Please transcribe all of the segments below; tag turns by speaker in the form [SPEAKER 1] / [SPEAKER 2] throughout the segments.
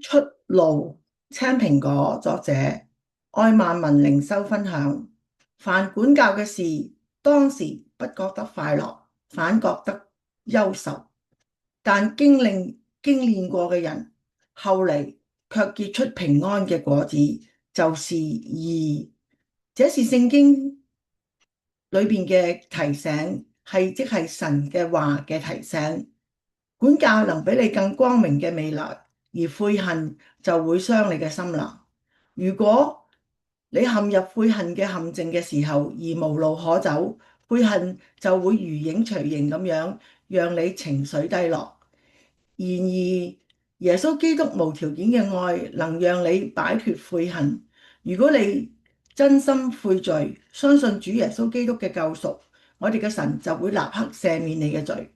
[SPEAKER 1] 出路青蘋果，作者愛曼文靈修分享。凡管教嘅事，當時不覺得快樂，反覺得憂愁；但經練過嘅人，後嚟卻結出平安嘅果子，就是義。這是聖經裏邊嘅提醒，即係神嘅話嘅提醒。管教能俾你更光明嘅未來，而悔恨就會傷你嘅心靈。如果你陷入悔恨嘅陷阱嘅時候而無路可走，悔恨就會如影隨形咁樣讓你情緒低落。然而，耶穌基督無條件嘅愛能讓你擺脫悔恨。如果你真心悔罪，相信主耶穌基督嘅救贖，我哋嘅神就會立刻赦免你嘅罪。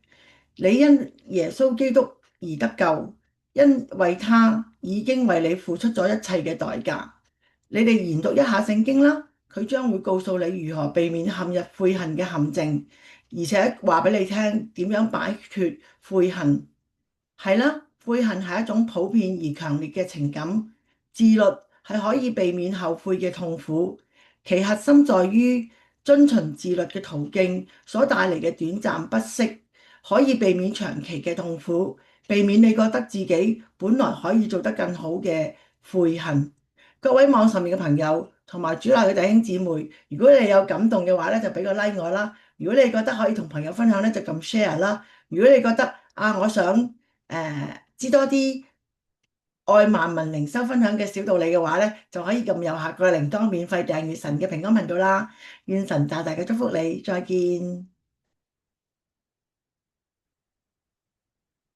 [SPEAKER 1] 你因耶穌基督而得救，因為他已經為你付出咗一切嘅代價。你哋研讀一下聖經啦，佢將會告訴你如何避免陷入悔恨嘅陷阱，而且話俾你聽點樣擺脫悔恨。係啦，悔恨係一種普遍而強烈嘅情感，自律係可以避免後悔嘅痛苦，其核心在於遵循自律嘅途徑所帶嚟嘅短暫不適，可以避免長期嘅痛苦，避免你覺得自己本來可以做得更好嘅悔恨。各位網上面嘅朋友同埋主內嘅弟兄姊妹，如果你有感動嘅話咧，就俾個 like 我啦。如果你覺得可以同朋友分享咧，就撳 share 啦。如果你覺得我想知多啲愛曼文靈修分享嘅小道理嘅話咧，就可以撳右下角嘅鈴鐺免費訂閱神嘅平安頻道啦。願神大大嘅祝福你，再見。